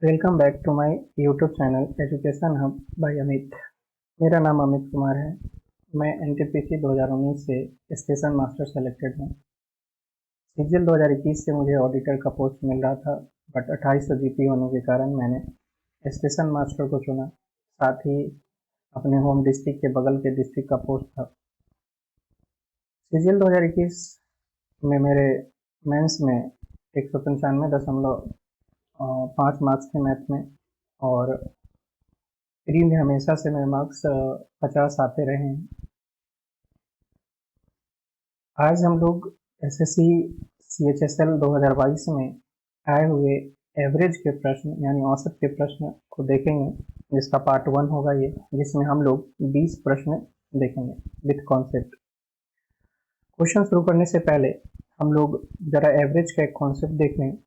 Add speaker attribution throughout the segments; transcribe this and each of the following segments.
Speaker 1: Welcome back to my YouTube channel education hub by Amit. मेरा नाम अमित कुमार है। मैं एनटीपीसी 2019 से स्टेशन मास्टर सेलेक्टेड हूँ। सीजीएल 2021 से मुझे ऑडिटर का पोस्ट मिल रहा था, बट 2800 जीपी होने के कारण मैंने स्टेशन मास्टर को चुना। साथ ही अपने होम डिस्ट्रिक्ट के बगल के डिस्ट्रिक्ट का पोस्ट था। सीजीएल 2021 में मेरे मेंस में 195.5 मार्क्स थे मैथ में, और प्री में हमेशा से मेरे मार्क्स 50 आते रहे हैं। आज हम लोग एसएससी सीएचएसएल 2022 में आए हुए एवरेज के प्रश्न यानी औसत के प्रश्न को देखेंगे, जिसका पार्ट 1 होगा ये, जिसमें हम लोग 20 प्रश्न देखेंगे विथ कॉन्सेप्ट। क्वेश्चन शुरू करने से पहले हम लोग जरा एवरेज का एक कॉन्सेप्ट देख लें।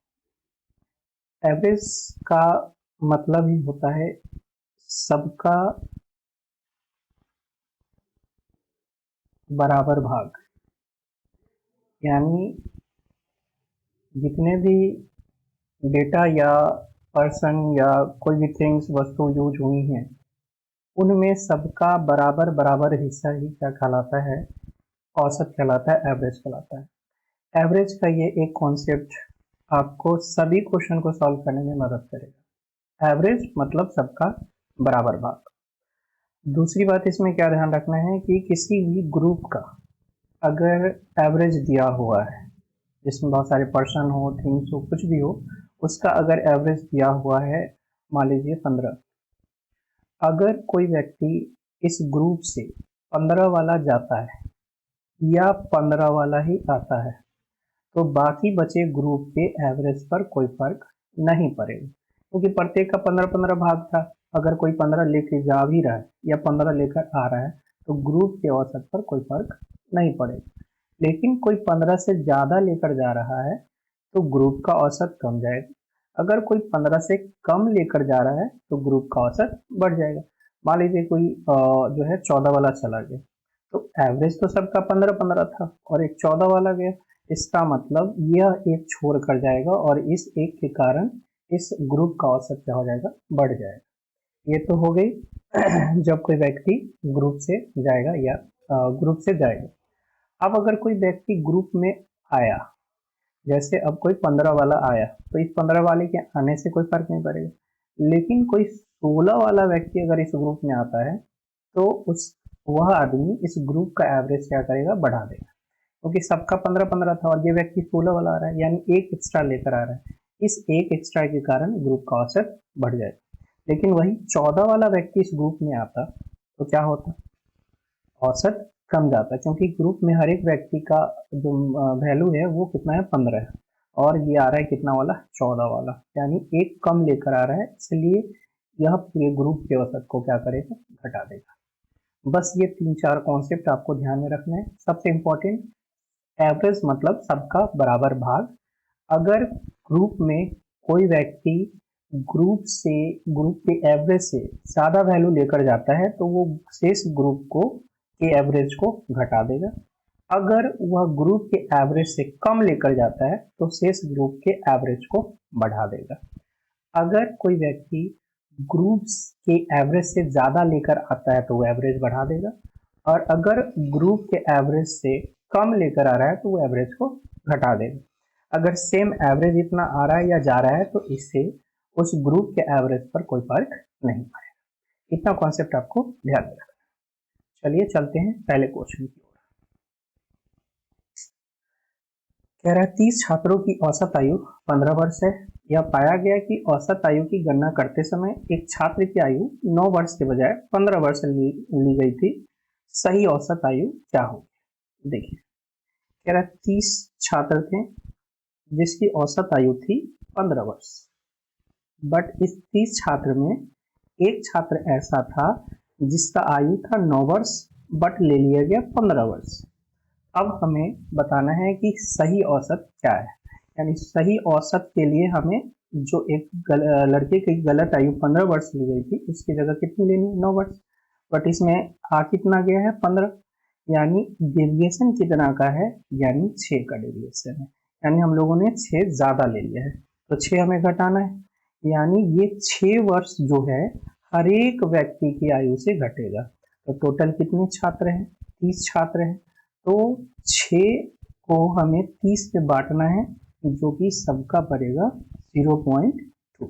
Speaker 1: एवरेज का मतलब ही होता है सबका बराबर भाग, यानी जितने भी डेटा या पर्सन या कोई भी थिंग्स वस्तु यूज हुई हैं, उनमें सबका बराबर बराबर हिस्सा ही क्या कहलाता है? औसत कहलाता है, एवरेज कहलाता है। एवरेज का ये एक कॉन्सेप्ट आपको सभी क्वेश्चन को सॉल्व करने में मदद करेगा। एवरेज मतलब सबका बराबर भाग। दूसरी बात इसमें क्या ध्यान रखना है कि किसी भी ग्रुप का अगर एवरेज दिया हुआ है, जिसमें बहुत सारे पर्सन हो, थिंग्स हो, कुछ भी हो, उसका अगर एवरेज दिया हुआ है, मान लीजिए 15, अगर कोई व्यक्ति इस ग्रुप से 15 वाला जाता है या 15 वाला ही आता है, तो बाकी बचे ग्रुप के एवरेज पर कोई फर्क नहीं पड़ेगा, क्योंकि प्रत्येक का 15-15 भाग था। अगर कोई 15 लेकर जा भी रहा है या 15 लेकर आ रहा है, तो ग्रुप के औसत पर कोई फर्क नहीं पड़ेगा। लेकिन कोई 15 से ज़्यादा लेकर जा रहा है तो ग्रुप का औसत कम जाएगा। अगर कोई 15 से कम लेकर जा रहा है तो ग्रुप का औसत बढ़ जाएगा। मान लीजिए कोई जो है 14 वाला चला गया, तो एवरेज तो सबका 15-15 था और एक 14 वाला गया। इसका मतलब यह एक छोड़ कर जाएगा और इस एक के कारण इस ग्रुप का औसत क्या हो जाएगा? बढ़ जाएगा। ये तो हो गई जब कोई व्यक्ति ग्रुप से जाएगा या ग्रुप से जाएगा। अब अगर कोई व्यक्ति ग्रुप में आया, जैसे अब कोई 15 वाला आया, तो इस 15 वाले के आने से कोई फर्क नहीं पड़ेगा। लेकिन कोई 16 वाला व्यक्ति अगर इस ग्रुप में आता है, तो उस वह आदमी इस ग्रुप का एवरेज क्या करेगा? बढ़ा देगा, क्योंकि सबका 15-15 था और ये व्यक्ति 16 वाला आ रहा है, यानी एक एक्स्ट्रा लेकर आ रहा है। इस एक एक्स्ट्रा के कारण ग्रुप का औसत बढ़ जाएगा। लेकिन वही 14 वाला व्यक्ति इस ग्रुप में आता तो क्या होता? औसत कम जाता, क्योंकि ग्रुप में हर एक व्यक्ति का जो वैल्यू है वो कितना है? 15 है, और ये आ रहा है कितना वाला? 14 वाला, यानी एक कम लेकर आ रहा है, इसलिए यह पूरे ग्रुप के औसत को क्या करेगा? घटा देगा। बस ये 3-4 कॉन्सेप्ट आपको ध्यान में रखना है। सबसे इम्पोर्टेंट, एवरेज मतलब सबका बराबर भाग। अगर ग्रुप में कोई व्यक्ति ग्रुप के एवरेज से ज़्यादा वैल्यू लेकर जाता है, तो वो शेष ग्रुप को के एवरेज को घटा देगा। अगर वह ग्रुप के एवरेज से कम लेकर जाता है, तो शेष ग्रुप के एवरेज को बढ़ा देगा। अगर कोई व्यक्ति ग्रुप्स के एवरेज से ज़्यादा लेकर आता है, तो वो एवरेज बढ़ा देगा, और अगर ग्रुप के एवरेज से कम लेकर आ रहा है, तो वो एवरेज को घटा देगा। अगर सेम एवरेज इतना आ रहा है या जा रहा है, तो इससे उस ग्रुप के एवरेज पर कोई फर्क नहीं पड़ेगा। इतना कॉन्सेप्ट आपको ध्यान में रखना। चलिए चलते हैं पहले क्वेश्चन की ओर। कह रहा है 30 छात्रों की औसत आयु 15 वर्ष है। यह पाया गया कि औसत आयु की गणना करते समय एक छात्र की आयु 9 वर्ष के बजाय 15 वर्ष ली गई थी। सही औसत आयु क्या होगी? देखिए, कह रहा है 30 छात्र थे जिसकी औसत आयु थी 15 वर्ष, बट इस 30 छात्र में एक छात्र ऐसा था जिसका आयु था 9 वर्ष, बट ले लिया गया 15 वर्ष। अब हमें बताना है कि सही औसत क्या है, यानी सही औसत के लिए हमें जो एक लड़के की गलत आयु 15 वर्ष ली गई थी, उसकी जगह कितनी लेनी? 9 वर्ष। बट इसमें आ कितना गया है? 15, यानी डेविएशन कितना का है? यानी 6 का डेविएशन है, यानी हम लोगों ने 6 ज़्यादा ले लिया है, तो 6 हमें घटाना है। यानी ये 6 वर्ष जो है हर एक व्यक्ति की आयु से घटेगा। तो टोटल कितने छात्र हैं? 30 छात्र हैं। तो 6 को हमें 30 पे बांटना है, जो कि सबका पड़ेगा 0.2,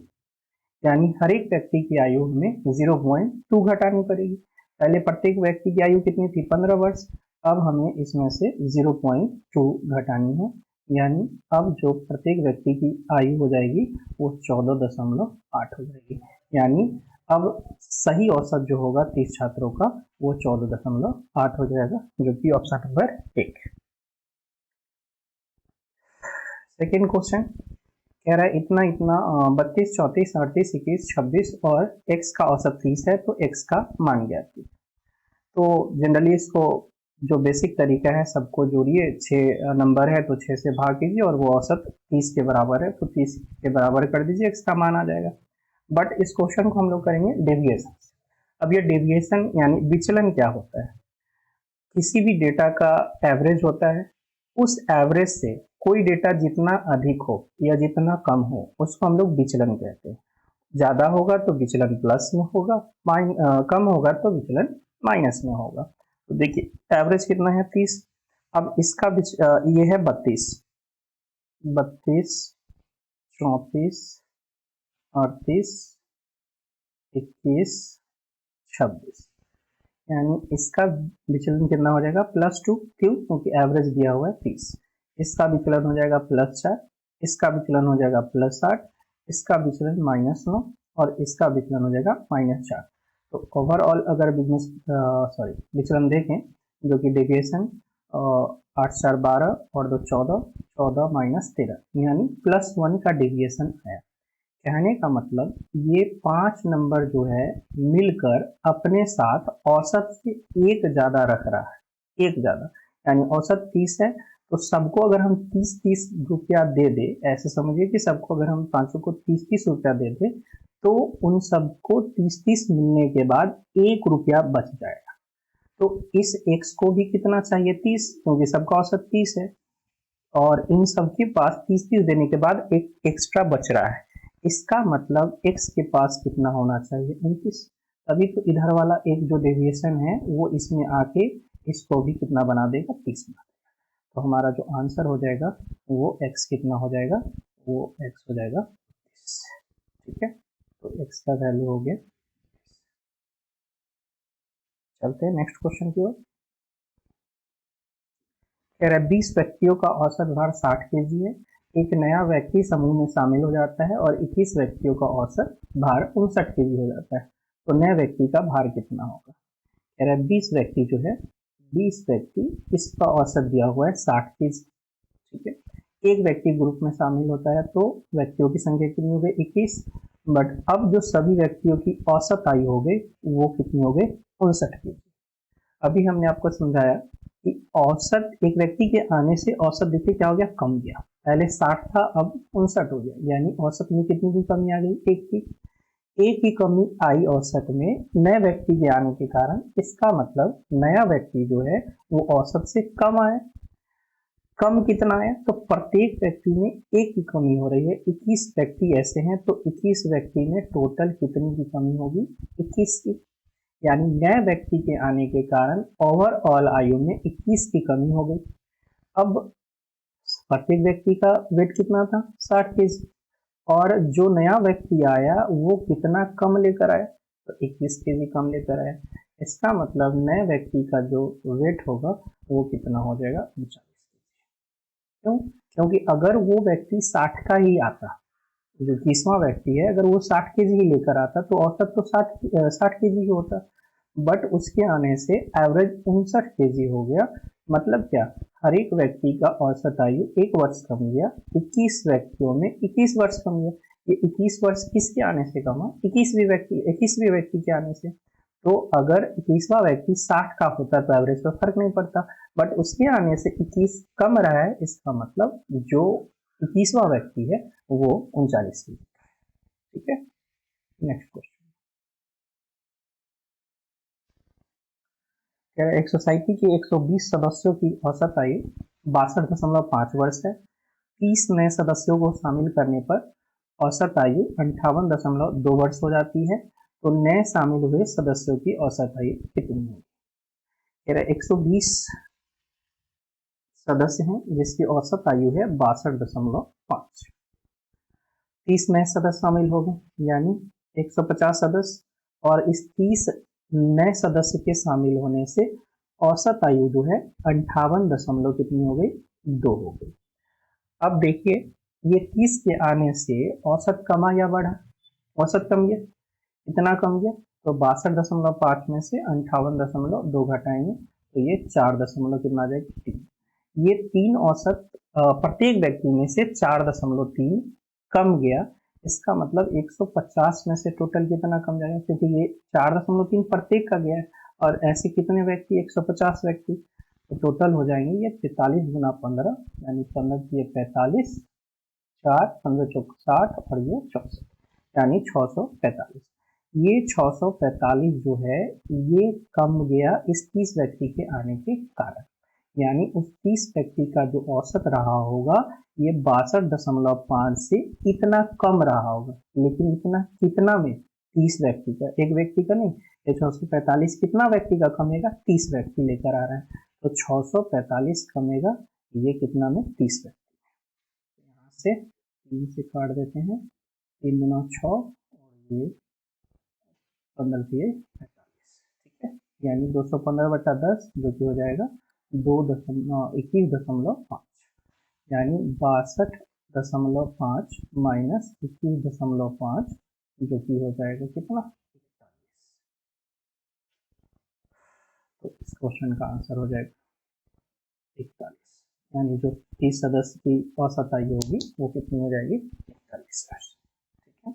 Speaker 1: यानी हर एक व्यक्ति की आयु में 0.2 घटानी पड़ेगी। पहले प्रत्येक व्यक्ति की आयु कितनी थी? 15 वर्ष। अब हमें इसमें से 0.2 घटानी है, यानी अब जो प्रत्येक व्यक्ति की आयु हो जाएगी वो 14.8 हो जाएगी। यानी अब सही औसत जो होगा 30 छात्रों का वो 14.8 हो जाएगा, जो कि ऑप्शन नंबर 1। सेकेंड क्वेश्चन कह रहा है इतना इतना 32, 34, 38, 21, 26 और x का औसत 30 है, तो x का मान ज्ञात कीजिए। तो जनरली इसको जो बेसिक तरीका है, सबको जोड़िए, 6 नंबर है तो 6 से भाग कीजिए और वो औसत 30 के बराबर है तो 30 के बराबर कर दीजिए, x का मान आ जाएगा। बट इस क्वेश्चन को हम लोग करेंगे डेविएशन। अब ये डेविएशन यानी विचलन क्या होता है? किसी भी डेटा का एवरेज होता है, उस एवरेज से कोई डेटा जितना अधिक हो या जितना कम हो उसको हम लोग विचलन कहते हैं। ज्यादा होगा तो विचलन प्लस में होगा, कम होगा तो विचलन माइनस में होगा। तो देखिए एवरेज कितना है? 30। अब इसका ये है 32, 32, 34, 38, 21, 26, यानी इसका विचलन कितना हो जाएगा? +2। क्यों? क्योंकि एवरेज दिया हुआ है 30। इसका विचलन हो जाएगा +4, इसका विचलन हो जाएगा +8, इसका विचलन -9 और इसका विचलन हो जाएगा -4। तो ओवरऑल अगर विचलन देखें, जो कि डेविएशन 8 4 12 और 2 14, 14 - 13, यानी +1 का डेविएशन आया। कहने का मतलब ये 5 नंबर जो है मिलकर अपने साथ औसत से एक ज्यादा रख रहा है, एक ज्यादा, यानी औसत 30 है तो सबको अगर हम 30-30 रुपया दे दे, ऐसे समझिए कि सबको अगर हम 500 को 30-30 रुपया दे दे तो उन सबको 30-30 मिलने के बाद 1 रुपया बच जाएगा। तो इस x को भी कितना चाहिए? 30, क्योंकि सबका औसत 30 है और इन सबके पास 30-30 देने के बाद एक एक्स्ट्रा बच रहा है। इसका मतलब x के पास कितना होना चाहिए? 29। तभी तो इधर वाला एक जो डेविएशन है वो इसमें आके इसको भी कितना बना देगा? 30 बना देगा। तो हमारा जो आंसर हो जाएगा वो x कितना हो जाएगा? वो x हो जाएगा 30। ठीक है, तो x का वैल्यू हो गया। चलते हैं नेक्स्ट क्वेश्चन की ओर। कह रहा है 20 व्यक्तियों का औसत भार 60 kg है। एक नया व्यक्ति समूह में शामिल हो जाता है और 21 व्यक्तियों का औसत भार 59 kg हो जाता है, तो नए व्यक्ति का भार कितना होगा? कह रहा है 20 व्यक्ति जो है, 20 व्यक्ति, इसका औसत दिया हुआ है 60 kg। ठीक है, एक व्यक्ति ग्रुप में शामिल होता है तो व्यक्तियों की संख्या कितनी हो गई? 21। बट अब जो सभी व्यक्तियों की औसत आयु हो गई वो कितनी हो गई? 59 kg। अभी हमने आपको समझाया कि औसत एक व्यक्ति के आने से औसत देखिए क्या हो गया? कम गया। पहले 60 था, अब 59 हो गया, यानी औसत में कितनी की कमी आ गई? एक की। एक की कमी आई औसत में नए व्यक्ति के आने के कारण। इसका मतलब नया व्यक्ति जो है वो औसत से कम आया। कम कितना आया? तो प्रत्येक व्यक्ति में एक की कमी हो रही है। 21 व्यक्ति ऐसे हैं तो 21 व्यक्ति में टोटल कितनी की कमी होगी? 21 की। यानी नए व्यक्ति के आने के कारण ओवरऑल आयु में 21 की कमी हो गई। अब प्रत्येक व्यक्ति का वेट कितना था? 60 kg, और जो नया व्यक्ति आया वो कितना कम लेकर आया? तो 21 kg कम लेकर आया। इसका मतलब नए व्यक्ति का जो वेट होगा वो कितना हो जाएगा? 39 kg। क्यों? क्योंकि अगर वो व्यक्ति 60 का ही आता, जो 20वां व्यक्ति है, अगर वो 60 kg ही लेकर आता तो औसत तो 60 kg ही होता। बट उसके आने से एवरेज 59 kg हो गया। मतलब क्या? हर एक व्यक्ति का औसत आयु 1 वर्ष कम गया। 21 व्यक्तियों में 21 वर्ष कम गया। ये 21 वर्ष किसके आने से कमा? 21वें व्यक्ति के आने से। तो अगर 21वां व्यक्ति 60 का होता तो एवरेज पर फर्क नहीं पड़ता, बट उसके आने से 21 कम रहा है। इसका मतलब जो 21वां व्यक्ति है वो 39 kg का है। ठीक है, नेक्स्ट क्वेश्चन। एक सोसाइटी के 120 सदस्यों की औसत आयु 62.5 वर्ष है। 30 नए सदस्यों को शामिल करने पर औसत आयु 58.2 वर्ष हो जाती है, तो नए शामिल हुए सदस्यों की औसत आयु कितनी होगी? 120 सदस्य हैं जिसकी औसत आयु है 62.5। 30 नए सदस्य शामिल हो गए, यानी 150 सदस्य, और इस 30 नए सदस्य के शामिल होने से औसत आयु जो है 58 दशमलव कितनी हो गई? 2 हो गई। अब देखिए, ये 30 के आने से औसत कमा या बढ़ा? औसत कम गया। कितना कम गया? तो 62.5 में से 58.2 घटाएंगे तो ये 4 दशमलव कितना आ जाएगा? 3। ये 3 औसत प्रत्येक व्यक्ति में से 4.3 कम गया। इसका मतलब 150 में से टोटल कितना कम जाएगा? क्योंकि ये 4.3 प्रत्येक का गया है, और ऐसे कितने व्यक्ति? 150 व्यक्ति। तो टोटल हो जाएंगे ये 43 गुना 15, यानी 15 की 45, 4 15 चौक 60, और ये 64, यानी 645। ये 645 जो है ये कम गया इस 30 व्यक्ति के आने के कारण, यानी उस 30 व्यक्ति का जो औसत रहा होगा ये 62.5 से इतना कम रहा होगा। लेकिन इतना कितना में? 30 व्यक्ति का, एक व्यक्ति का नहीं। ये 645 कितना व्यक्ति का कमेगा? 30 व्यक्ति लेकर आ रहा है, तो 645 कमेगा ये कितना में? 30 व्यक्ति। यहाँ से 3 से काट देते हैं, 3 गुना 6 और ये 15 की 45, ठीक है, यानी 215/10 जो कि हो जाएगा 21.5, यानी 62.5 माइनस 21.5 जो कि हो जाएगा कितना? 41। तो इस क्वेश्चन का आंसर हो जाएगा 41, यानी जो 30 सदस्य की औसत आयु होगी वो कितनी हो जाएगी? 41 वर्ष। ठीक है।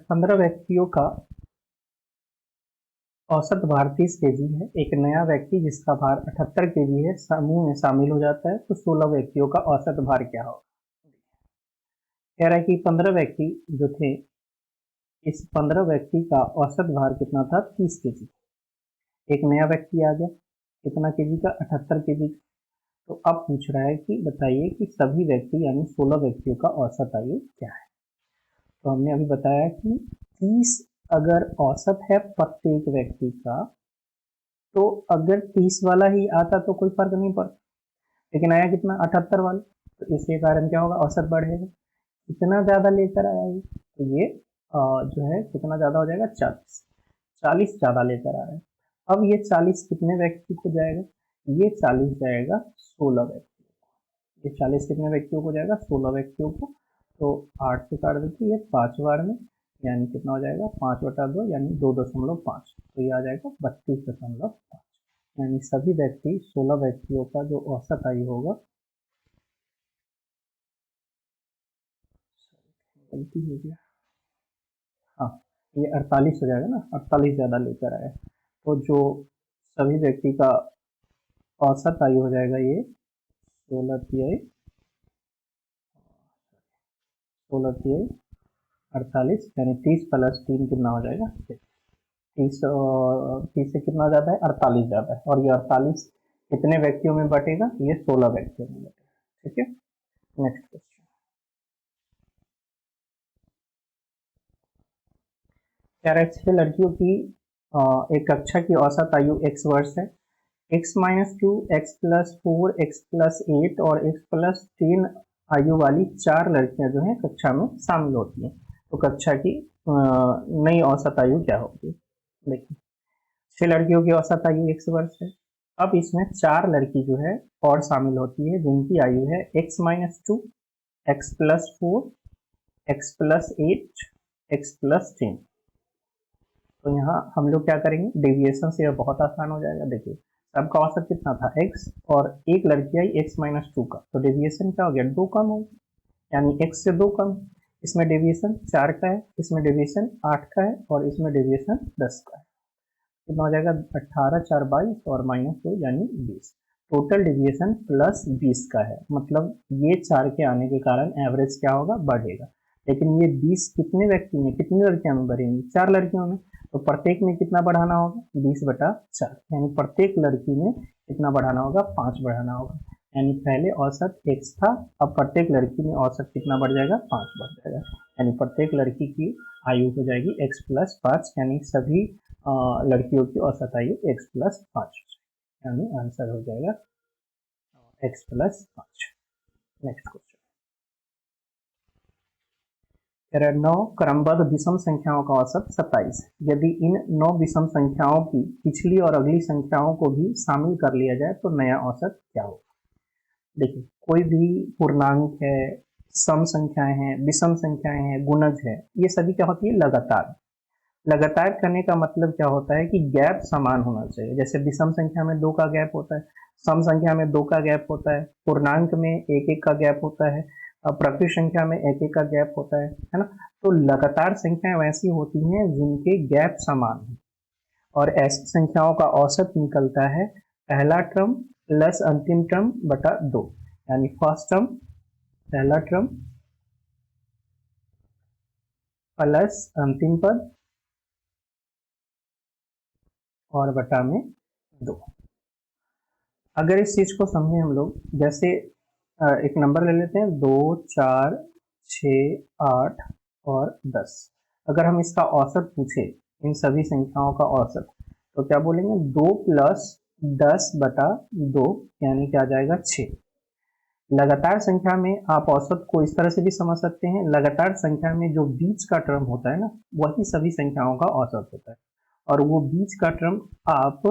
Speaker 1: 15 व्यक्तियों का औसत भार 30 केजी है। एक नया व्यक्ति जिसका भार 78 केजी है समूह में शामिल हो जाता है, तो 16 व्यक्तियों का औसत भार क्या होगा? कह रहा है कि 15 व्यक्ति जो थे, इस 15 व्यक्ति का औसत भार कितना था? 30 केजी। एक नया व्यक्ति आ गया, कितना केजी का? 78 केजी। तो अब पूछ रहा है कि बताइए कि सभी व्यक्ति यानी 16 व्यक्तियों का औसत आयु क्या है? तो हमने अभी बताया कि 30 अगर औसत है प्रत्येक व्यक्ति का, तो अगर 30 वाला ही आता तो कोई फर्क नहीं पड़ता, लेकिन आया कितना? 78 वाला, तो इसके कारण क्या होगा? औसत बढ़ेगा। कितना ज्यादा लेकर आया ये? तो ये जो है कितना ज्यादा हो जाएगा? 40 ज्यादा लेकर आ रहा है। अब ये 40 कितने व्यक्ति को जाएगा? ये 40 जाएगा 16 व्यक्तियों को। ये 40 कितने व्यक्तियों को जाएगा? 16 व्यक्तियों को। तो 8 से काट देती है 5 बार में, यानी कितना हो जाएगा? 5/2, यानी 2.5। तो ये आ जाएगा 32.5, यानी सभी व्यक्ति 16 व्यक्तियों का जो औसत आयु होगा, गलती हो गया, हाँ, ये 48 हो जाएगा ना, 48 ज़्यादा लेकर आया, तो जो सभी व्यक्ति का औसत आयु हो जाएगा ये 16 यानी 30 + 3 कितना हो जाएगा? 30 से कितना ज़्यादा है? 48 ज़्यादा है, और ये 48 कितने व्यक्तियों में बटेगा? ये 16 व्यक्तियों में बटेगा। ठीक है, नेक्स्ट क्वेश्चन। कह रहे 6 लड़कियों की एक कक्षा की औसत आयु x वर्ष है। x-2, x+4, x+8 और x+10 आयु वाली 4 लड़कियां जो है कक्षा में शामिल होती हैं, तो कक्षा की नई औसत आयु क्या होगी? देखिए, 6 लड़कियों की औसत आयु x वर्ष है। अब इसमें 4 लड़की जो है और शामिल होती है जिनकी आयु है x-2, x+4, x+8, x+10। तो यहाँ हम लोग क्या करेंगे? डेविएशन से यह बहुत आसान हो जाएगा। देखिए, सबका औसत कितना था? x, और एक लड़की आई x-2 का, तो डेविएशन क्या हो गया? 2 कम हो, यानी x से 2 कम। इसमें डेविएशन 4 का है, इसमें डेविएशन 8 का है, और इसमें डेविएशन 10 का है। कितना हो जाएगा? 18, 4, 22 और -2 यानी 20। टोटल डेविएशन +20 का है, मतलब ये 4 के आने के कारण एवरेज क्या होगा? बढ़ेगा। लेकिन ये 20 कितने व्यक्ति में, कितनी लड़कियां में बढ़ेंगी, 4 लड़कियों में, तो प्रत्येक में कितना बढ़ाना होगा, 20/4, यानी प्रत्येक लड़की में कितना बढ़ाना होगा, 5 बढ़ाना होगा। यानी पहले औसत x था, अब प्रत्येक लड़की में औसत कितना बढ़ जाएगा, 5 बढ़ जाएगा। यानी प्रत्येक लड़की की आयु हो जाएगी x+5, यानी सभी लड़कियों की औसत आयु x+5, यानी आंसर हो जाएगा x+5। नेक्स्ट क्वेश्चन, 9 क्रमबद्ध विषम संख्याओं का औसत 27। यदि इन 9 विषम संख्याओं की पिछली और अगली संख्याओं को भी शामिल कर लिया जाए तो नया औसत क्या होगा। देखिए, कोई भी पूर्णांक है, सम संख्याएं हैं, विषम संख्याएं हैं, गुणज है, ये सभी क्या होती है, लगातार। लगातार करने का मतलब क्या होता है कि गैप समान होना चाहिए। जैसे विषम संख्या में 2 का गैप होता है, सम संख्या में 2 का गैप होता है, पूर्णांक में 1-1 का गैप होता है, प्रकृत संख्या में 1-1 का गैप होता है ना। तो लगातार संख्याएं वैसी होती हैं जिनके गैप समान है, और ऐसी संख्याओं का औसत निकलता है पहला टर्म प्लस अंतिम टर्म बटा 2, यानी फर्स्ट टर्म, पहला टर्म प्लस अंतिम पद और बटा में 2। अगर इस चीज को समझें हम लोग, जैसे एक नंबर ले लेते हैं 2, 4, 6, 8 और 10। अगर हम इसका औसत पूछे, इन सभी संख्याओं का औसत, तो क्या बोलेंगे, 2 + 10/2, यानी क्या आ जाएगा 6। लगातार संख्या में आप औसत को इस तरह से भी समझ सकते हैं, लगातार संख्या में जो बीच का टर्म होता है ना, वही सभी संख्याओं का औसत होता है, और वो बीच का टर्म आप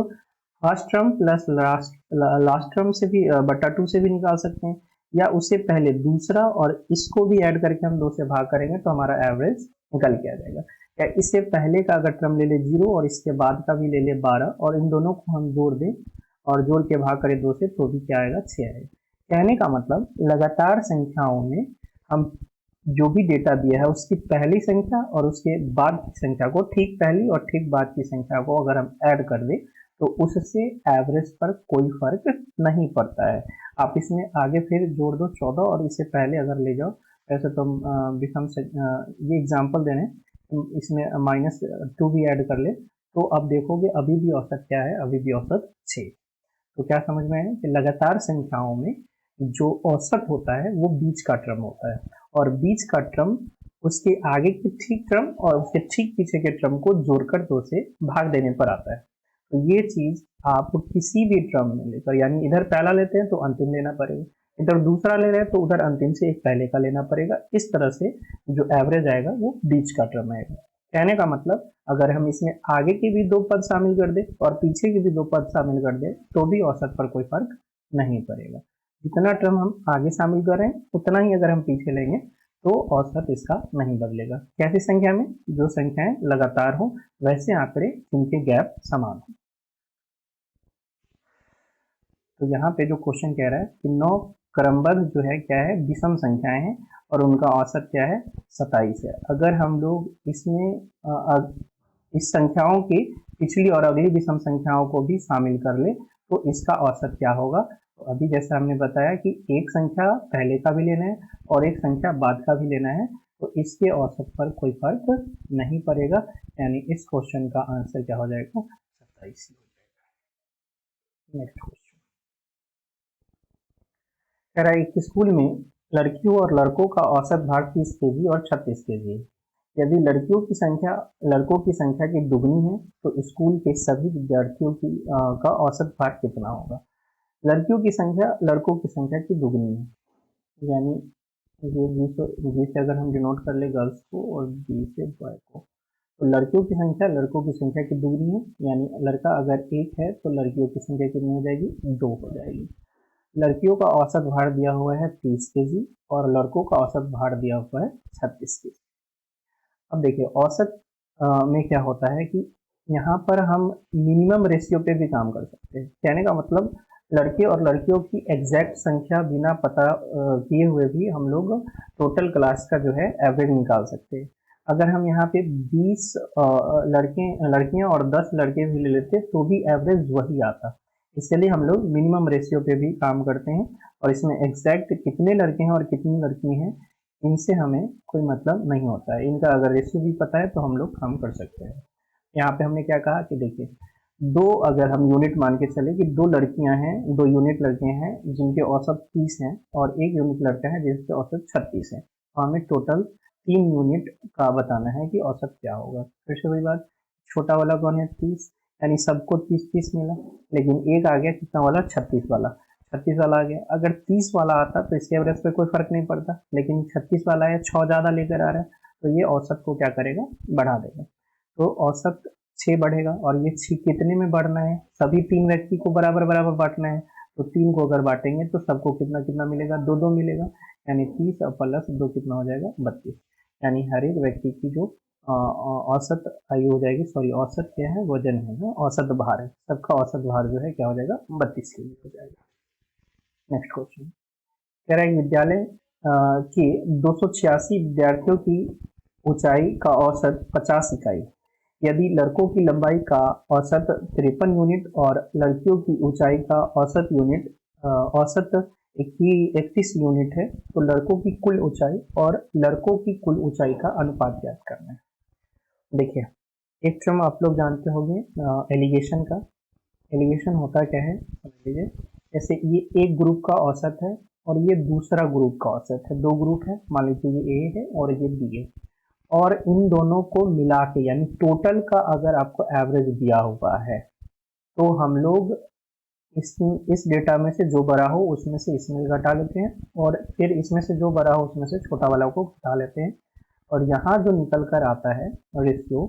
Speaker 1: first term plus last term से भी बटा 2 से भी निकाल सकते हैं, या उससे पहले दूसरा और इसको भी ऐड करके हम 2 से भाग करेंगे तो हमारा एवरेज निकल के आ जाएगा। या इससे पहले का अगर टर्म ले ले 0 और इसके बाद का भी ले ले 12, और इन दोनों को हम जोड़ दें और जोड़ के भाग करें 2 से, तो भी क्या आएगा, 6 आएगा। कहने का मतलब लगातार संख्याओं में हम जो भी डेटा दिया है उसकी पहली संख्या और उसके बाद की संख्या को, ठीक पहली और ठीक बाद की संख्या को अगर हम ऐड कर दें तो उससे एवरेज पर कोई फर्क नहीं पड़ता है। आप इसमें आगे फिर जोड़ दो 14 और इससे पहले अगर ले जाओ, वैसे तो विषम से ये एग्जांपल दे रहे हैं, इसमें -2 भी ऐड कर ले तो अब देखोगे अभी भी औसत क्या है, अभी भी औसत 6। तो क्या समझ में आया कि लगातार संख्याओं में जो औसत होता है वो बीच का टर्म होता है, और बीच का टर्म उसके आगे के ठीक टर्म और उसके ठीक पीछे के टर्म को जोड़कर 2 से भाग देने पर आता है। तो ये चीज आप किसी भी टर्म में लेकर, यानी इधर पहला लेते हैं तो अंतिम लेना पड़ेगा, इधर दूसरा ले रहे हैं तो उधर अंतिम से एक पहले का लेना पड़ेगा। इस तरह से जो एवरेज आएगा वो बीच का टर्म आएगा। कहने का मतलब अगर हम इसमें आगे के भी 2 पद शामिल कर दे और पीछे के भी 2 पद शामिल कर दे तो भी औसत पर कोई फर्क नहीं पड़ेगा। जितना टर्म हम आगे शामिल कर रहे हैं उतना ही अगर हम पीछे लेंगे तो औसत इसका नहीं बदलेगा। कैसी संख्या में, जो संख्याएं लगातार हो, वैसे आंकड़े जिनके गैप समान हो। तो यहाँ पे जो क्वेश्चन कह रहा है कि 9 क्रमबद्ध जो है क्या है, विषम संख्याएं हैं और उनका औसत क्या है, 27 है। अगर हम लोग इसमें इस संख्याओं की पिछली और अगली विषम संख्याओं को भी शामिल कर ले तो इसका औसत क्या होगा। तो अभी जैसे हमने बताया कि एक संख्या पहले का भी लेना है और एक संख्या बाद का भी लेना है, तो इसके औसत पर कोई फर्क नहीं पड़ेगा, यानी इस क्वेश्चन का आंसर क्या हो जाएगा, 27 हो जाएगा। नेक्स्ट क्वेश्चन कह रहा है, एक स्कूल में लड़कियों और लड़कों का औसत भाग 30 केजी और 36 केजी है। यदि लड़कियों की संख्या लड़कों की संख्या की दुगनी है तो स्कूल के सभी विद्यार्थियों का औसत भाग कितना होगा। लड़कियों की संख्या लड़कों की संख्या की दुगनी है, यानी ये जी से अगर हम डिनोट कर ले गर्ल्स को और बी से बॉय को, तो लड़कियों की संख्या लड़कों की संख्या की दुगनी है, यानी लड़का अगर 1 है तो लड़कियों की संख्या कितनी हो जाएगी, 2 हो जाएगी। लड़कियों का औसत भार दिया हुआ है 30 केजी और लड़कों का औसत भार दिया हुआ है 36 केजी। अब देखिए औसत में क्या होता है कि यहाँ पर हम मिनिमम रेशियो पे भी काम कर सकते हैं। कहने का मतलब लड़के और लड़कियों की एग्जैक्ट संख्या बिना पता किए हुए भी हम लोग टोटल क्लास का जो है एवरेज निकाल सकते हैं। अगर हम यहाँ पे 20 लड़कियां और 10 लड़के भी ले लेते तो भी एवरेज वही आता। इसलिए हम लोग मिनिमम रेशियो पे भी काम करते हैं और इसमें एग्जैक्ट कितने लड़के हैं और कितनी लड़की हैं इनसे हमें कोई मतलब नहीं होता है। इनका अगर रेशियो भी पता है तो हम लोग काम कर सकते हैं। यहाँ पे हमने क्या कहा कि देखिए, दो, अगर हम यूनिट मान के चले कि दो लड़कियां हैं, दो यूनिट लड़के हैं जिनके औसत 30 हैं और एक यूनिट लड़का है जिसके औसत 36 है, तो हमें टोटल 3 यूनिट का बताना है कि औसत क्या होगा। फिर से वही बात, छोटा वाला कौन है 30, यानी सबको 30-30 मिला, लेकिन एक आ गया कितना वाला 36 वाला, 36 वाला आ गया। अगर 30 वाला आता तो इसके एवरेज पे कोई फर्क नहीं पड़ता, लेकिन 36 वाला है, 6 ज्यादा लेकर आ रहा है, तो ये औसत को क्या करेगा, बढ़ा देगा। तो औसत 6 बढ़ेगा, और ये 6 कितने में बढ़ना है, सभी 3 व्यक्ति को बराबर बराबर बांटना है, तो 3 को अगर बांटेंगे तो सबको कितना कितना मिलेगा, 2-2 मिलेगा, यानी 30 और प्लस 2 कितना हो जाएगा, 32। यानी हर एक व्यक्ति की जो औसत आयु हो जाएगी, सॉरी औसत क्या है, वजन है ना, औसत भार है, सबका औसत भार जो है क्या हो जाएगा, 32 kg हो जाएगा। नेक्स्ट क्वेश्चन कह रहा है विद्यालय के 286 विद्यार्थियों की ऊंचाई का औसत 50 इकाई, यदि लड़कों की लंबाई का औसत 53 यूनिट और लड़कियों की ऊंचाई का औसत यूनिट औसत 31 यूनिट है, तो लड़कों की कुल ऊंचाई और लड़कों की कुल ऊंचाई का अनुपात ज्ञात करना है। देखिए, एक टर्म आप लोग जानते होंगे एलिगेशन का। एलिगेशन होता क्या है, समझ लीजिए, जैसे ये एक ग्रुप का औसत है और ये दूसरा ग्रुप का औसत है, दो ग्रुप है, मान लीजिए ये ए है और ये बी है, और इन दोनों को मिला के यानी टोटल का अगर आपको एवरेज दिया हुआ है, तो हम लोग इस डेटा में से जो बड़ा हो उसमें से इसमें घटा लेते हैं, और फिर इसमें से जो बड़ा हो उसमें से छोटा वाला को घटा लेते हैं, और यहाँ जो निकल कर आता है रेशियो,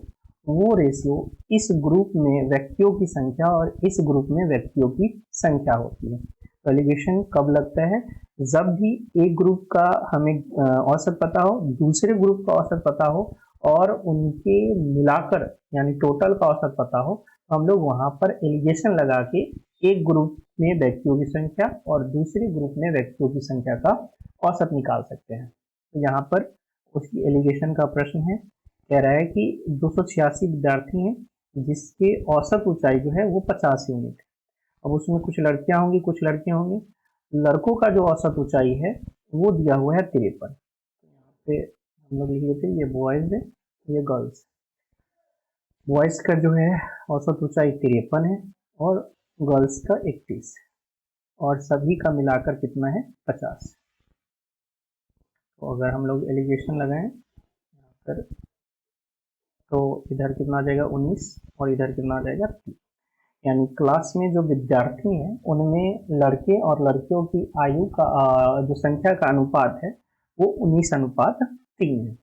Speaker 1: वो रेशियो इस ग्रुप में व्यक्तियों की संख्या और इस ग्रुप में व्यक्तियों की संख्या होती है। तो एलिगेशन कब लगता है, जब भी एक ग्रुप का हमें औसत पता हो, दूसरे ग्रुप का औसत पता हो, और उनके मिलाकर यानी टोटल का औसत पता हो, तो हम लोग वहां पर एलिगेशन लगा के एक ग्रुप में व्यक्तियों की संख्या और दूसरे ग्रुप में व्यक्तियों की संख्या का औसत निकाल सकते हैं। तो यहाँ पर उसकी एलिगेशन का प्रश्न है, कह रहा है कि 286 विद्यार्थी हैं जिसके औसत ऊंचाई जो है वो 50 यूनिट। अब उसमें कुछ लड़कियां होंगी कुछ लड़के होंगे, लड़कों का जो औसत ऊंचाई है वो दिया हुआ है 53। यहाँ पे हम लोग लिख देते हैं ये बॉयज है, ये गर्ल्स। बॉयज का जो है औसत ऊंचाई 53 है और गर्ल्स का 31, और सभी का मिलाकर कितना है 50। तो अगर हम लोग एलिगेशन लगाएं कर, तो इधर कितना आ जाएगा 19 और इधर कितना आ जाएगा 3। यानी क्लास में जो विद्यार्थी हैं उनमें लड़के और लड़कियों की आयु का जो संख्या का अनुपात है वो 19:3 है।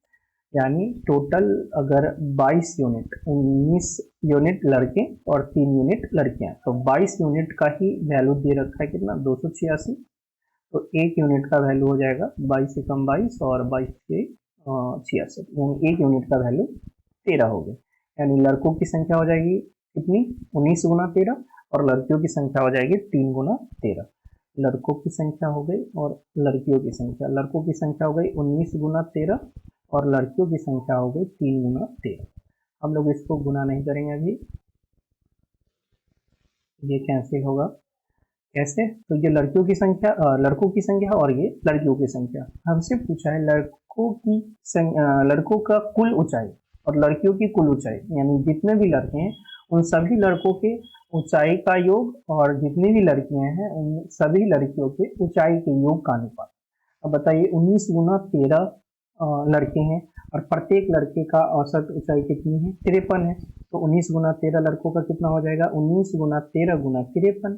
Speaker 1: यानी टोटल अगर 22 यूनिट, 19 यूनिट लड़के और 3 यूनिट लड़कियां, तो 22 यूनिट का ही वैल्यू दे रखा है कितना 286, तो एक यूनिट का वैल्यू हो जाएगा 22 से कम 22 और 22 से 66, यानी एक यूनिट का वैल्यू 13 हो गया। यानी लड़कों की संख्या हो जाएगी कितनी 19 × 13 और लड़कियों की संख्या हो जाएगी 3 × 13। लड़कों की संख्या हो गई और लड़कियों की संख्या, लड़कों की संख्या हो गई 19 × 13 और लड़कियों की संख्या हो गई 3 × 13। हम लोग इसको गुना नहीं करेंगे अभी, ये कैंसिल होगा। कैसे, तो ये लड़कियों की संख्या लड़कों की संख्या और ये लड़कियों की संख्या। हमसे पूछा है लड़कों का कुल ऊंचाई और लड़कियों की कुल ऊंचाई, यानी जितने भी लड़के हैं उन सभी लड़कों के ऊंचाई का योग और जितनी भी लड़कियां हैं उन सभी लड़कियों के ऊंचाई के योग का अनुपात। अब बताइए 19 × 13 लड़के हैं और प्रत्येक लड़के का औसत ऊंचाई कितनी है 53 है, तो 19 × 13 लड़कों का कितना हो जाएगा 19 × 13 × 53।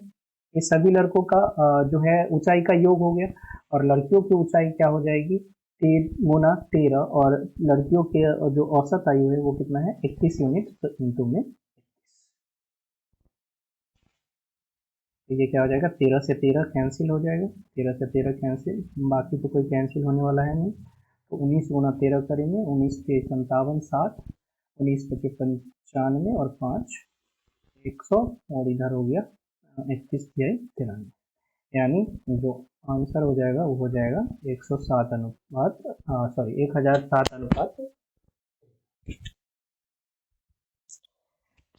Speaker 1: ये सभी लड़कों का जो है ऊंचाई का योग हो गया, और लड़कियों की ऊंचाई क्या हो जाएगी 3 × 13, और लड़कियों के जो औसत आयु है वो कितना है 31 यूनिट, तो इंटू में 31। तो ये क्या हो जाएगा 13 से 13 कैंसिल हो जाएगा, 13 से 13 कैंसिल, बाकी तो कोई कैंसिल होने वाला है नहीं। तो 19 × 13 करेंगे, 19 के 57 60, 19 के 95 और 5 100, और इधर हो गया 31 के 93, यानी जो आंसर हो जाएगा वो हो जाएगा 107 अनुपात, सॉरी 1007 अनुपात।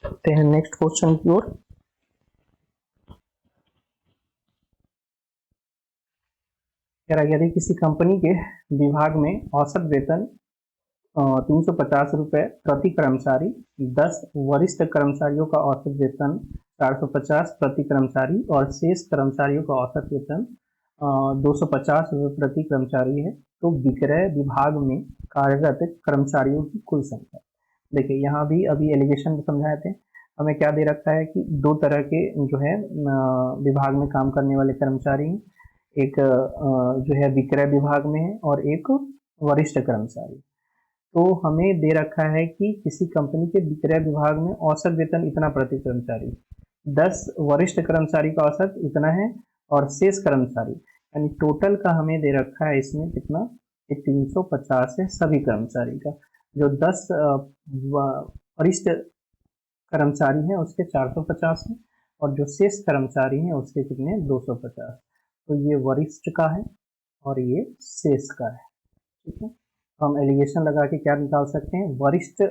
Speaker 1: चलते हैं नेक्स्ट क्वेश्चन की ओर। कह रहा है यदि किसी कंपनी के विभाग में औसत वेतन 350 रुपये प्रति कर्मचारी, 10 वरिष्ठ कर्मचारियों का औसत वेतन 450 प्रति कर्मचारी और शेष कर्मचारियों का औसत वेतन 250 रुपये प्रति कर्मचारी है, तो विक्रय विभाग में कार्यरत कर्मचारियों की कुल संख्या। देखिए यहाँ भी अभी एलिगेशन समझाए थे, हमें क्या दे रखा है कि दो तरह के जो है विभाग में काम करने वाले कर्मचारी हैं, एक जो है विक्रय विभाग में है और एक वरिष्ठ कर्मचारी। तो हमें दे रखा है कि किसी कंपनी के विक्रय विभाग में औसत वेतन इतना प्रति कर्मचारी, 10 वरिष्ठ कर्मचारी का औसत इतना है और शेष कर्मचारी यानी टोटल का हमें दे रखा है इसमें कितना, 350 है सभी कर्मचारी का। जो 10 वरिष्ठ कर्मचारी हैं उसके 450 है और जो शेष कर्मचारी हैं उसके कितने 250। तो ये वरिष्ठ का है और ये शेष का है। ठीक है, हम एलिगेशन लगा के क्या निकाल सकते हैं, वरिष्ठ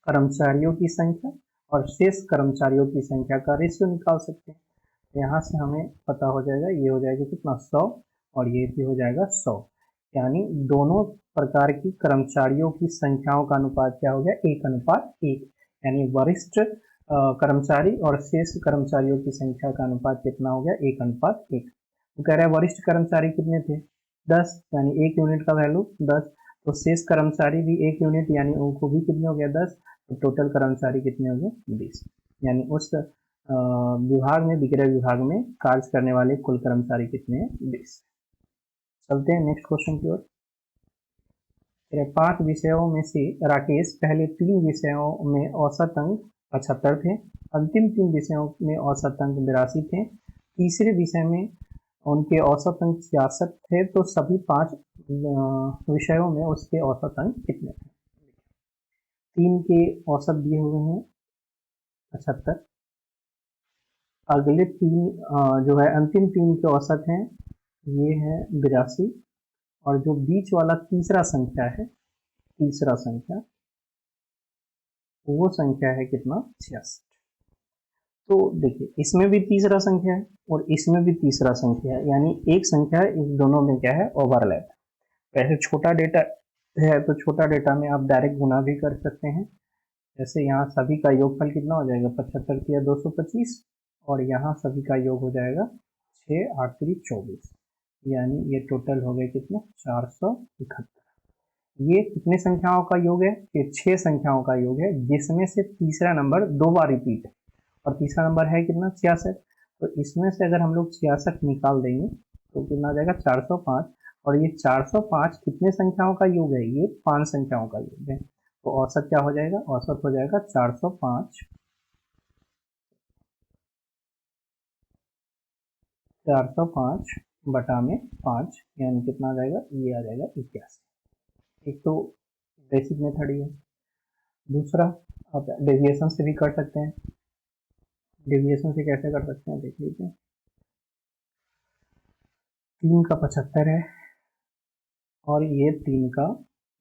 Speaker 1: कर्मचारियों की संख्या और शेष कर्मचारियों की संख्या का रेशियो निकाल सकते हैं। यहाँ से हमें पता हो जाएगा, ये हो जाएगा कितना 100 और ये भी हो जाएगा 100, यानी दोनों प्रकार की कर्मचारियों की संख्याओं का अनुपात क्या हो गया 1:1, यानी वरिष्ठ कर्मचारी और शेष कर्मचारियों की संख्या का अनुपात कितना हो गया 1:1। तो कह रहा है वरिष्ठ कर्मचारी कितने थे 10, यानी 1 यूनिट का वैल्यू 10, तो शेष कर्मचारी भी 1 यूनिट यानी उनको भी कितने हो गया 10, तो टोटल कर्मचारी कितने हो गए 20, यानी उस विभाग में विक्रय विभाग में कार्य करने वाले कुल कर्मचारी कितने हैं 20। चलते हैं नेक्स्ट क्वेश्चन की ओर। 5 विषयों में से राकेश पहले 3 विषयों में औसत अंक 75 थे, अंतिम 3 विषयों में औसत अंक 82 थे, तीसरे विषय में उनके औसत अंक 66 थे, तो सभी 5 विषयों में उसके औसत अंक कितने थे। 3 के औसत दिए हुए हैं 75, अगले 3 जो है अंतिम 3 के औसत हैं ये है 82 और जो बीच वाला तीसरा संख्या है, तीसरा संख्या वो संख्या है कितना 66। तो देखिए इसमें भी तीसरा संख्या है और इसमें भी तीसरा संख्या है, यानी एक संख्या इस दोनों में क्या है ओवरलैप। वैसे छोटा डेटा है तो छोटा डेटा में आप डायरेक्ट गुना भी कर सकते हैं, जैसे यहाँ सभी का योगफल कितना हो जाएगा 75 किया 225 और यहाँ सभी का योग हो जाएगा 6 8 3 24, यानी ये टोटल हो गए कितना 471। ये कितने संख्याओं का योग है, ये 6 संख्याओं का योग है जिसमें से तीसरा नंबर 2 बार रिपीट है और तीसरा नंबर है कितना 66। तो इसमें से अगर हम लोग 66 निकाल देंगे तो कितना आ जाएगा 405 और ये 405 कितने संख्याओं का योग है, ये 5 संख्याओं का योग है। तो औसत क्या हो जाएगा, औसत हो जाएगा 405 बटा में 5, यानी कितना आ जाएगा, ये आ जाएगा 81। एक तो बेसिक मेथड ही है, दूसरा आप डेविएशन से भी कर सकते हैं। डेविएशन से कैसे कर सकते हैं देख लीजिए, 3 का 75 है और ये 3 का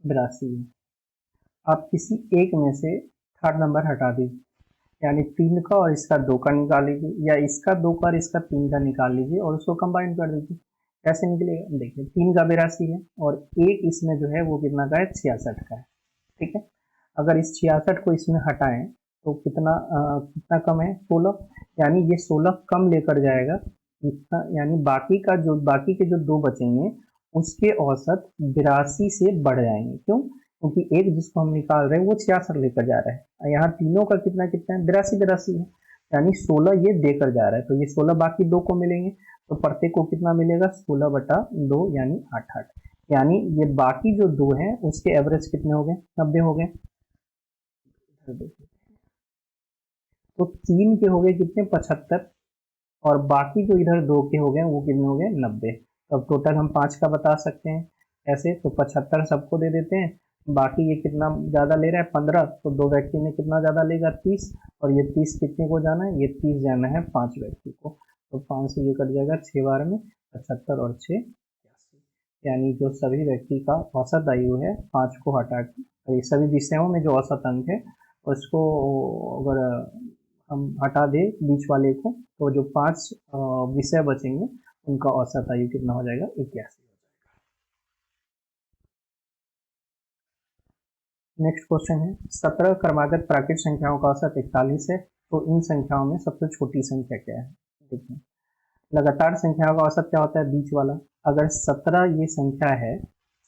Speaker 1: 82 है। आप किसी एक में से थर्ड नंबर हटा दीजिए, यानी 3 का और इसका 2 का निकाल लीजिए या इसका 2 का और इसका 3 का निकाल लीजिए और उसको कंबाइन कर दीजिए। कैसे निकलेगा, देखिए 3 का 82 है और एक इसमें जो है वो कितना का है 66 का है। ठीक है, अगर इस 66 को इसमें हटाएं तो कितना कम है 16, यानी ये 16 कम लेकर जाएगा इतना, यानी बाकी के जो 2 बचेंगे उसके औसत 82 से बढ़ जाएंगे। क्यों, क्योंकि एक जिसको हम निकाल रहे हैं वो 66 लेकर जा रहा है, यहाँ तीनों का कितना है 82 है, यानी 16 ये देकर जा रहा है, तो ये 16 बाकी 2 को मिलेंगे, तो प्रत्येक को कितना मिलेगा 16/2 यानी 8, यानी ये बाकी जो 2 हैं उसके एवरेज कितने हो गए 90 हो गए। तो 3 के हो गए कितने 75 और बाकी जो इधर 2 के हो गए वो कितने हो गए 90। तब टोटल हम 5 का बता सकते हैं ऐसे, तो 75 सबको दे देते हैं, बाकी ये कितना ज़्यादा ले रहा है 15, तो 2 व्यक्ति में कितना ज़्यादा लेगा 30 और ये 30 कितने को जाना है, ये 30 जाना है 5 व्यक्ति को, तो 5 से ये कट जाएगा 6 बार में 75 और 6 81, यानी जो सभी व्यक्ति का औसत आयु है 5 को हटा के ये सभी विषयों में जो औसत अंक है उसको अगर हम हटा दें बीच वाले को तो जो 5 विषय बचेंगे उनका औसत आयु कितना हो जाएगा 81 हो जाएगा। नेक्स्ट क्वेश्चन है 17 क्रमागत प्राकृत संख्याओं का औसत 41 है, तो इन संख्याओं में सबसे छोटी संख्या क्या है। देखिए लगातार संख्याओं का औसत क्या होता है, बीच वाला। अगर 17 ये संख्या है,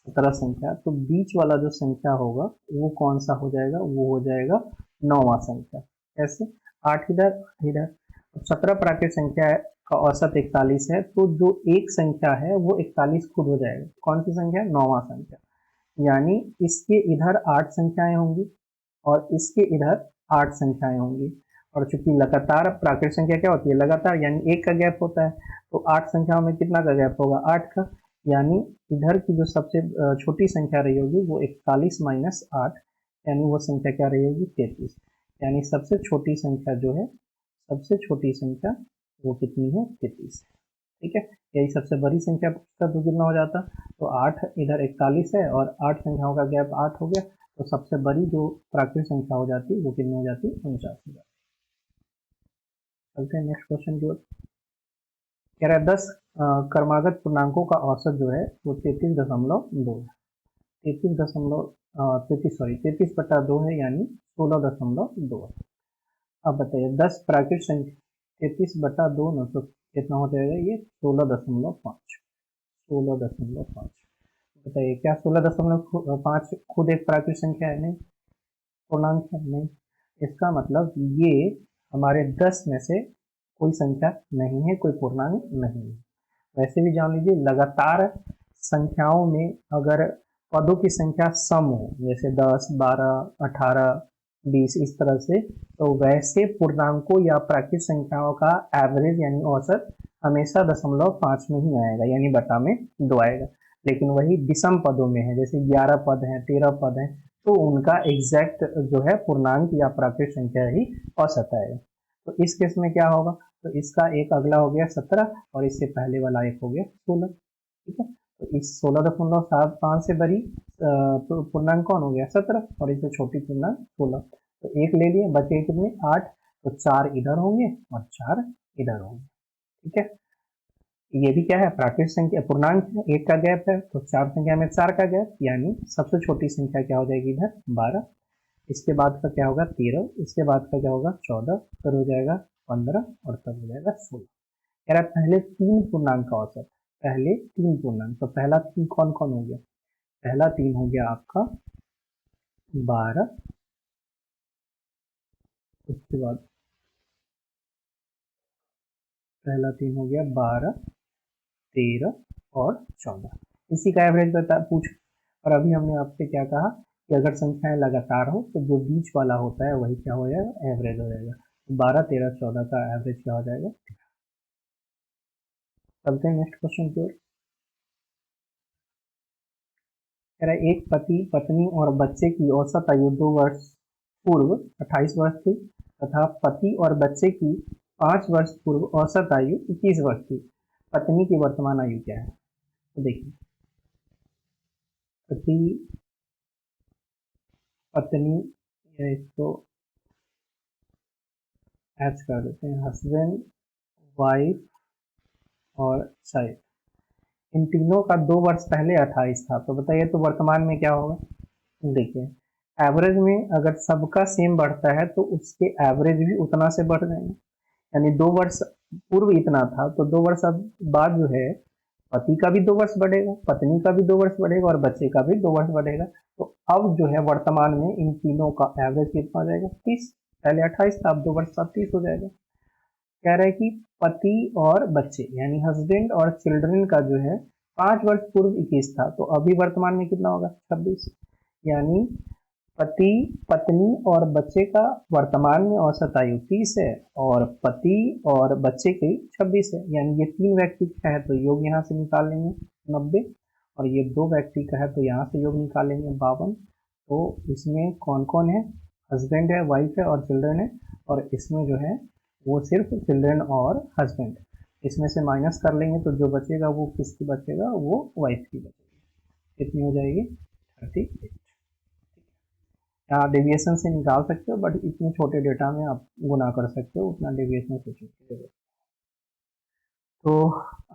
Speaker 1: 17 संख्या, तो बीच वाला जो संख्या होगा वो कौन सा हो जाएगा, वो हो जाएगा 9वां संख्या। कैसे, 8 इधर 8 इधर। 17 प्राकृत संख्या का औसत 41 है, तो जो एक संख्या है वो 41 खुद हो जाएगा। कौन सी संख्या, 9वां संख्या। यानी इसके इधर 8 संख्याएं होंगी और इसके इधर 8 संख्याएं होंगी। और चूंकि लगातार प्राकृत संख्या क्या होती है, लगातार, यानी एक का गैप होता है, तो 8 संख्याओं में कितना का गैप होगा, 8 का। यानी इधर की जो सबसे छोटी संख्या रही होगी वो 41 माइनस 8, यानी वो संख्या क्या रही होगी, 33। यानी सबसे छोटी संख्या जो है, सबसे छोटी संख्या वो कितनी है, 33। ठीक है, यही सबसे बड़ी संख्या का तो कितना हो जाता, तो 8 इधर 41 है और 8 संख्याओं का गैप 8 हो गया, तो सबसे बड़ी जो प्राकृत संख्या हो जाती वो कितनी हो जाती, 49 हो जाती। चलते हैं नेक्स्ट क्वेश्चन की ओर। कह रहा है 10 क्रमागत पूर्णांकों का औसत जो है वो 33.2 है। 33 है, यानी 16.2 है। अब बताइए 10 प्राकृत संख्या 33/2 न, तो कितना हो जाएगा ये, 16.5। 16.5। बताइए क्या 16.5 खुद एक प्राकृत संख्या है, नहीं। पूर्णांक है, नहीं। इसका मतलब ये हमारे 10 में से कोई संख्या नहीं है, कोई पूर्णांक नहीं है। वैसे भी जान लीजिए लगातार संख्याओं में अगर पदों की संख्या सम हो, जैसे 10, 12, 18, 20 इस तरह से, तो वैसे पूर्णांकों या प्राकृत संख्याओं का एवरेज यानी औसत हमेशा 0.5 में ही आएगा, यानी बटा में 2 आएगा। लेकिन वही विषम पदों में है, जैसे 11 पद हैं, 13 पद हैं, तो उनका एग्जैक्ट जो है पूर्णांक या प्राकृत संख्या ही औसत आएगा। तो इस केस में क्या होगा, तो इसका एक अगला हो गया 17 और इससे पहले वाला एक हो गया 16। ठीक है, तो इस 16.75 से बड़ी पूर्णांक कौन हो गया, 17, और इससे छोटी पूर्णांक 16। तो एक ले लिए, बचे कितने, 8, तो 4 इधर होंगे और 4 इधर होंगे। ठीक है, ये भी क्या है, प्राकृत संख्या पूर्णांक है, एक का गैप है, तो 4 संख्या में 4 का गैप, यानी सबसे छोटी संख्या क्या हो जाएगी इधर, 12। इसके बाद का क्या होगा, 13। इसके बाद का क्या होगा, 14। फिर हो जाएगा 15 और तब हो जाएगा 16। कह रहा है पहले 3 पूर्णांक का औसत, पहले 3 पूर्णांक, तो पहला 3 कौन कौन हो गया, पहला 3 हो गया आपका 12। उसके बाद पहला 3 हो गया 12, 13 और 14। इसी का एवरेज बता पूछ। और अभी हमने आपसे क्या कहा कि अगर संख्याएं लगातार हो तो जो बीच वाला होता है वही क्या हो जाएगा, एवरेज हो जाएगा। 12, 13, 14 का एवरेज क्या हो जाएगा। चलते हैं नेक्स्ट क्वेश्चन की ओर। कह रहा है एक पति पत्नी और बच्चे की औसत आयु 2 वर्ष पूर्व 28 वर्ष थी, तथा पति और बच्चे की 5 वर्ष पूर्व औसत आयु 21 वर्ष थी। पत्नी की वर्तमान आयु क्या है। तो देखिए पति पत्नी, या इसको एच कर देते हैं, हस्बैंड, वाइफ और चाइल्ड, इन तीनों का 2 वर्ष पहले 28 था। तो बताइए तो वर्तमान में क्या होगा। देखिए एवरेज में अगर सबका सेम बढ़ता है तो उसके एवरेज भी उतना से बढ़ जाएंगे। यानी 2 वर्ष पूर्व इतना था, तो 2 वर्ष अब बाद जो है पति का भी 2 वर्ष बढ़ेगा, पत्नी का भी 2 वर्ष बढ़ेगा और बच्चे का भी 2 वर्ष बढ़ेगा। तो अब जो है वर्तमान में इन तीनों का एवरेज कितना हो जाएगा, 30। पहले 28 था, अब 2 वर्ष बाद 30 हो जाएगा। कह रहा है कि पति और बच्चे यानी हस्बैंड और चिल्ड्रन का जो है 5 वर्ष पूर्व 21 था, तो अभी वर्तमान में कितना होगा, 26। यानी पति पत्नी और बच्चे का वर्तमान में औसत आयु 30 है और पति और बच्चे की 26 है। यानी ये 3 व्यक्ति का है तो योग यहाँ से निकाल लेंगे 90, और ये 2 व्यक्ति का है तो यहाँ से योग निकालेंगे 52। तो इसमें कौन कौन है, हस्बैंड है, वाइफ है और चिल्ड्रन है, और इसमें जो है वो सिर्फ चिल्ड्रन और हस्बैंड। इसमें से माइनस कर लेंगे तो जो बचेगा वो किसकी बचेगा, वो वाइफ की बचेगी। कितनी हो जाएगी, 38। यहाँ डेविएशन से निकाल सकते हो, बट इतने छोटे डेटा में आप गुना कर सकते हो, उतना डेविएशन सोचने की जरूरत। तो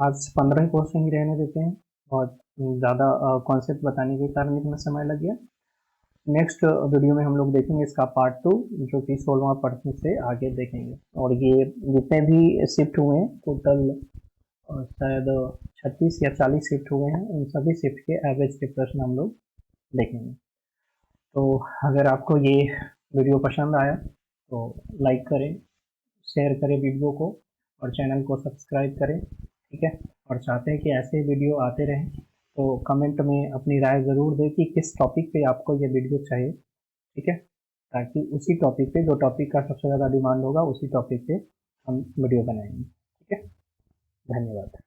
Speaker 1: आज 15 क्वेश्चन ही रहने देते हैं, बहुत ज़्यादा कॉन्सेप्ट बताने के कारण इतना समय लग गया। नेक्स्ट वीडियो में हम लोग देखेंगे इसका पार्ट 2, जो कि 16वां प्रश्न से आगे देखेंगे। और ये जितने भी शिफ्ट हुए हैं टोटल शायद 36 या 40 शिफ्ट हुए हैं, उन सभी शिफ्ट के एवरेज के प्रश्न हम लोग देखेंगे। तो अगर आपको ये वीडियो पसंद आया तो लाइक करें, शेयर करें वीडियो को, और चैनल को सब्सक्राइब करें, ठीक है। और चाहते हैं कि ऐसे वीडियो आते रहें तो कमेंट में अपनी राय ज़रूर दें कि किस टॉपिक पे आपको ये वीडियो चाहिए, ठीक है, ताकि उसी टॉपिक पे, जो टॉपिक का सबसे ज़्यादा डिमांड होगा, उसी टॉपिक पे हम वीडियो बनाएंगे, ठीक है। धन्यवाद।